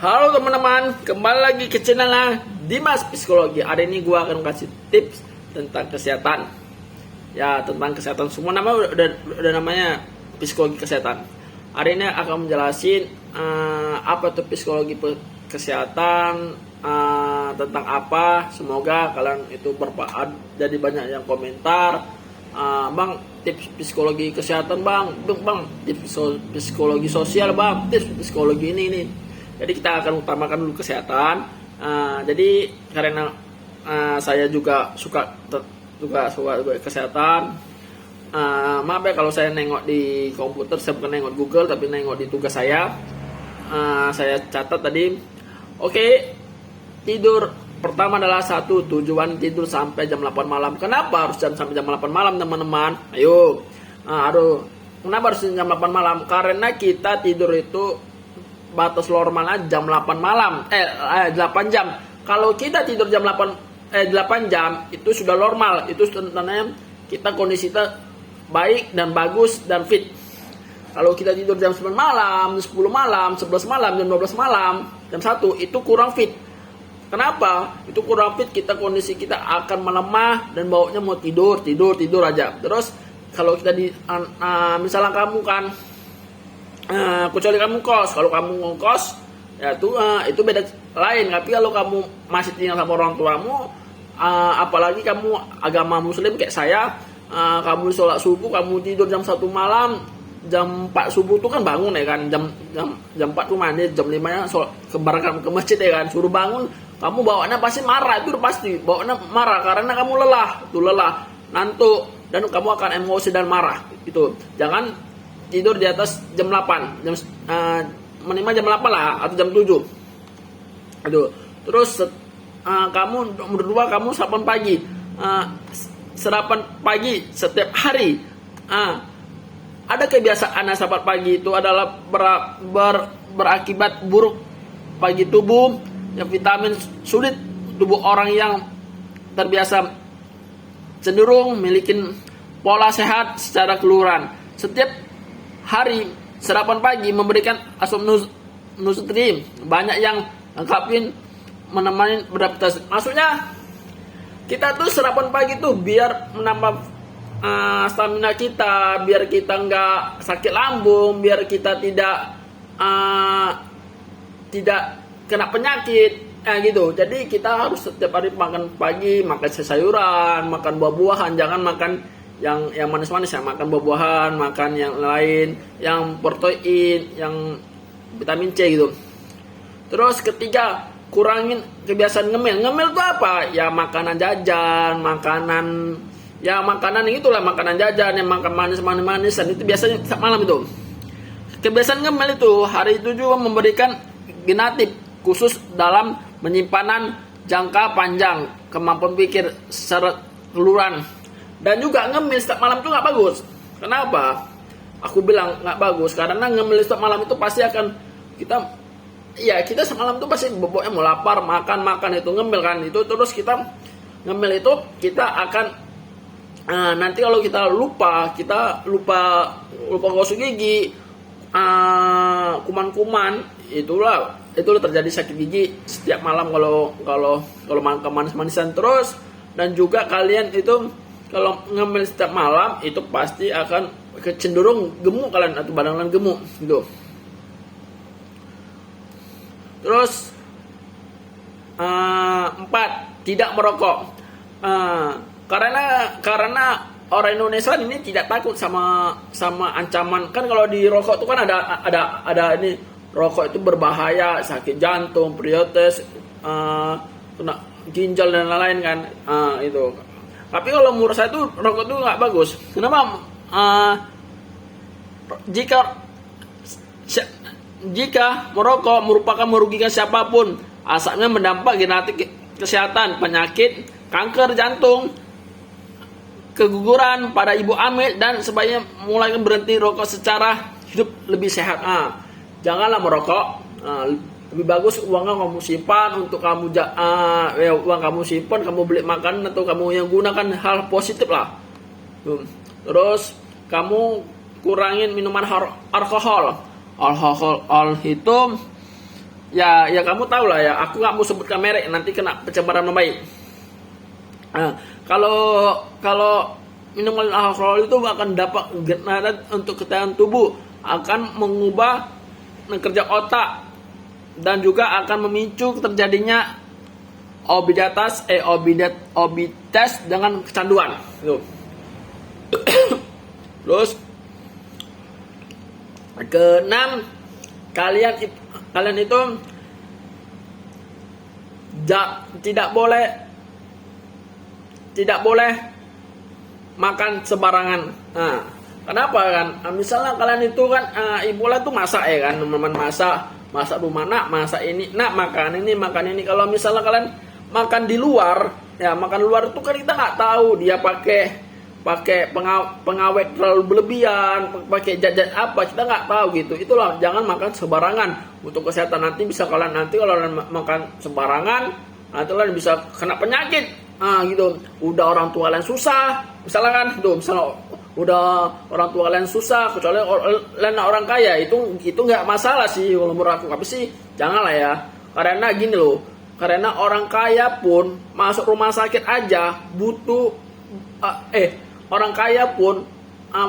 Halo teman-teman, kembali lagi ke channel Dimas Psikologi. Hari ini gue akan kasih tips tentang kesehatan. Ya, tentang kesehatan. Semua nama udah namanya psikologi kesehatan. Hari ini akan menjelasin apa itu psikologi kesehatan, tentang apa. Semoga kalian itu bermanfaat. Jadi banyak yang komentar, bang, tips psikologi kesehatan bang, tips psikologi sosial bang, tips psikologi ini. Jadi kita akan utamakan dulu kesehatan. Jadi karena saya juga suka kesehatan. Maaf ya kalau saya nengok di komputer, saya bukan nengok Google tapi nengok di tugas saya. Saya catat tadi. Oke, tidur pertama adalah tujuan tidur sampai jam 8 malam. Kenapa harus sampai jam 8 malam teman-teman? Ayo. Kenapa harus jam 8 malam? Karena kita tidur itu batas normalnya jam 8 malam 8 jam. Kalau kita tidur jam 8 jam itu sudah normal. Itu tandanya kita kondisi kita baik dan bagus dan fit. Kalau kita tidur jam 9 malam, 10 malam, 11 malam, jam 12 malam, jam 1 itu kurang fit. Kenapa? Itu kurang fit, kita kondisi kita akan melemah dan baunya mau tidur aja. Terus kalau kita misalnya kamu kan kecuali kamu kos, kalau kamu ngekos ya itu beda lain. Tapi kalau kamu masih tinggal sama orang tuamu, apalagi kamu agama muslim kayak saya, kamu sholat subuh, kamu tidur jam 1 malam, jam 4 subuh tuh kan bangun ya kan, jam 4 tuh mandi, jam 5 nya kebarkan ke masjid ya kan, suruh bangun, kamu bawaannya pasti marah. Itu udah pasti bawaannya marah karena kamu lelah, ngantuk, dan kamu akan emosi dan marah. Itu jangan tidur di atas jam 8, minimal jam 8 lah, atau jam 7. Aduh. Terus kamu nomor 2, kamu sarapan pagi. Sarapan pagi setiap hari. Ada kebiasaan sarapan pagi itu adalah berakibat buruk bagi tubuh. Yang vitamin sulit tubuh orang yang terbiasa cenderung memiliki pola sehat secara keseluruhan. Setiap hari sarapan pagi memberikan asupan nutrisi banyak yang lengkapin menemani beradaptasi. Maksudnya kita tuh sarapan pagi tuh biar menambah stamina kita, biar kita nggak sakit lambung, biar kita tidak kena penyakit gitu. Jadi kita harus setiap hari makan pagi, makan sayuran, makan buah-buahan, jangan makan yang manis-manis ya, makan buah-buahan, makan yang lain, yang protein, yang vitamin C gitu. Terus ketiga, kurangin kebiasaan ngemil. Ngemil itu apa? Ya makanan jajan, makanan itulah, makanan jajan yang makan manis-manisan itu biasanya saat malam itu. Kebiasaan ngemil itu hari itu juga memberikan genetik khusus dalam penyimpanan jangka panjang, kemampuan pikir secara keseluruhan. Dan juga ngemil setiap malam itu nggak bagus. Kenapa? Aku bilang nggak bagus karena ngemil setiap malam itu pasti akan kita semalam itu pasti boboknya mau lapar, makan itu ngemil kan itu. Terus kita ngemil itu kita akan nanti kalau kita lupa gosok gigi, kuman-kuman itulah terjadi sakit gigi setiap malam kalau makan manis-manisan terus. Dan juga kalian itu kalau ngemil setiap malam itu pasti akan cenderung gemuk kalian, atau badan kalian gemuk gitu. Terus 4, tidak merokok. Karena orang Indonesia ini tidak takut sama ancaman. Kan kalau di rokok itu kan ada ini, rokok itu berbahaya, sakit jantung, prioritas, kena ginjal dan lain-lain kan, itu. Tapi kalau menurut saya tuh rokok tuh nggak bagus. Kenapa? Jika merokok merupakan merugikan siapapun, asapnya mendampak genetik kesehatan, penyakit, kanker jantung, keguguran pada ibu hamil, dan sebaiknya mulai berhenti rokok secara hidup lebih sehat. Janganlah merokok. Lebih bagus uangnya kamu simpan untuk uang kamu simpan, kamu beli makanan atau kamu yang gunakan hal positif lah. Terus kamu kurangin minuman alkohol. Alkohol itu ya kamu tahu lah ya, aku nggak mau sebutkan merek nanti kena pencemaran nama baik. Nah, kalau minuman alkohol itu akan dapat untuk kesehatan tubuh, akan mengubah kerja otak, dan juga akan memicu terjadinya obesitas dengan kecanduan. Terus keenam, kalian itu tidak boleh makan sembarangan. Nah, kenapa kan? Misalnya kalian itu kan ibulah tuh masak ya kan, teman-teman, masak rumah, masak ini, makan ini. Kalau misalnya kalian makan di luar, ya makan luar itu kan kita nggak tahu dia pakai pengawet terlalu berlebihan, pakai zat apa, kita nggak tahu gitu. Itulah, jangan makan sembarangan untuk kesehatan. Nanti kalau kalian makan sembarangan, nanti kalian bisa kena penyakit. Gitu. Udah orang tua kalian susah, misalnya kan, misalnya udah orang tua kalian susah, kecuali kalian orang kaya, itu nggak masalah sih kalau menurut aku. Tapi sih janganlah ya, karena gini loh, karena orang kaya pun masuk rumah sakit aja butuh orang kaya pun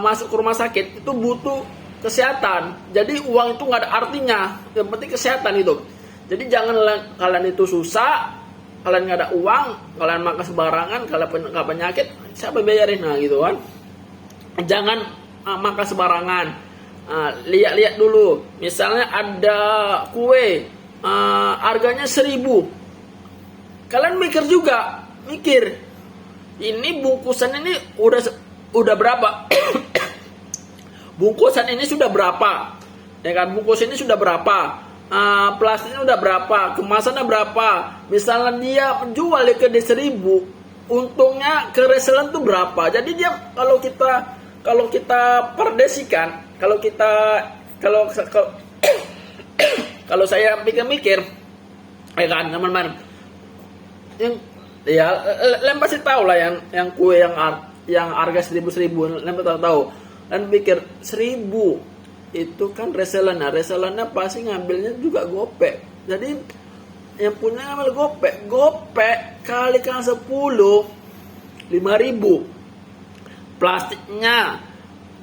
masuk ke rumah sakit itu butuh kesehatan. Jadi uang itu nggak ada artinya, yang penting kesehatan itu. Jadi jangan kalian itu susah, kalian nggak ada uang, kalian makan sembarangan, kalian nggak penyakit, siapa bayarin? Nah gitu kan. Jangan makan sembarangan. Lihat dulu, misalnya ada kue harganya 1.000, kalian mikir ini bungkusan ini udah berapa? Bungkusan ini sudah berapa? Ya kan, bungkus ini sudah berapa? Plastiknya udah berapa? Kemasannya berapa? Misalnya dia jual ke 1.000, untungnya ke reseller tuh berapa? Jadi dia kalau kita perdesikan, kalau saya pikir-mikir, ya kan teman-teman, kalian pasti tahu lah yang kue yang harga 1.000 kalian tahu. Dan pikir 1.000 itu kan resellernya pasti ngambilnya juga gopek. Jadi yang punya ngambil gopek kalikan 10, 5.000. Plastiknya,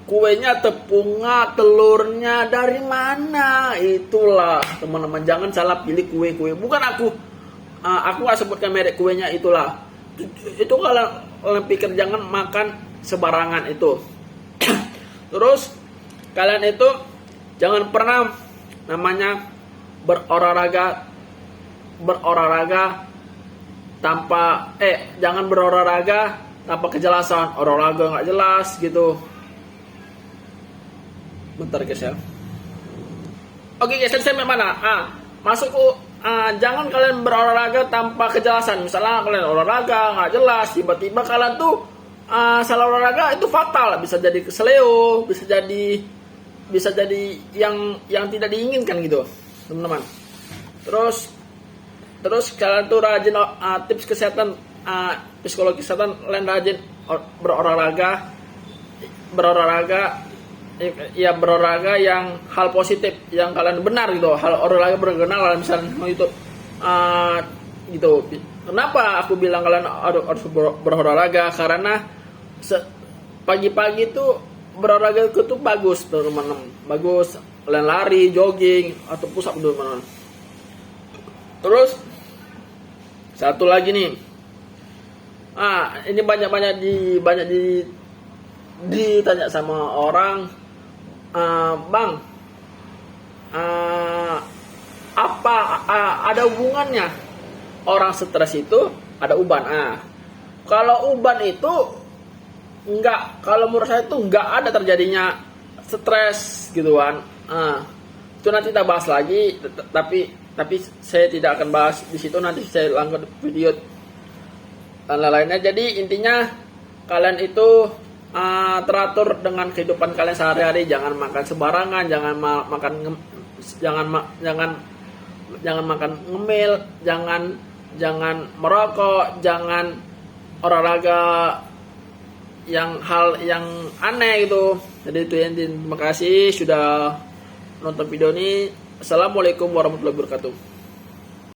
kuenya, tepungnya, telurnya dari mana? Itulah teman-teman, jangan salah pilih kue. Bukan aku nggak sebutkan merek kuenya, itulah. Itu kalau kalian pikir, jangan makan sembarangan itu. Terus kalian itu jangan pernah namanya berolahraga tanpa jangan berolahraga tanpa kejelasan. Olahraga nggak jelas gitu. Bentar guys ya. Oke guys, saya mana? Masuk jangan kalian berolahraga tanpa kejelasan. Misalnya kalian olahraga nggak jelas, tiba-tiba kalian tuh salah olahraga, itu fatal. Bisa jadi keseleo, bisa jadi yang tidak diinginkan gitu teman-teman. Terus kalian tuh rajin tips kesehatan, psikologi kesehatan, kalian rajin berolahraga yang hal positif, yang kalian benar gitu, hal olahraga berkenal. Kalian misalnya mau itu gitu. Kenapa aku bilang kalian harus berolahraga? Karena pagi-pagi itu berolahraga itu bagus teman-teman, bagus. Kalian lari, jogging, atau push up teman-teman. Terus satu lagi nih, ini banyak ditanya sama orang, bang, apa ada hubungannya orang stres itu ada uban? Kalau uban itu enggak, kalau menurut saya itu enggak ada terjadinya stres gitu kan. Itu nanti kita bahas lagi, tapi saya tidak akan bahas di situ, nanti saya lanjut video dan lainnya. Jadi intinya kalian itu teratur dengan kehidupan kalian sehari-hari, jangan makan sembarangan, jangan makan ngemil, jangan merokok, jangan olahraga hal yang aneh gitu. Jadi itu ya, terima kasih sudah nonton video ini. Assalamualaikum warahmatullahi wabarakatuh.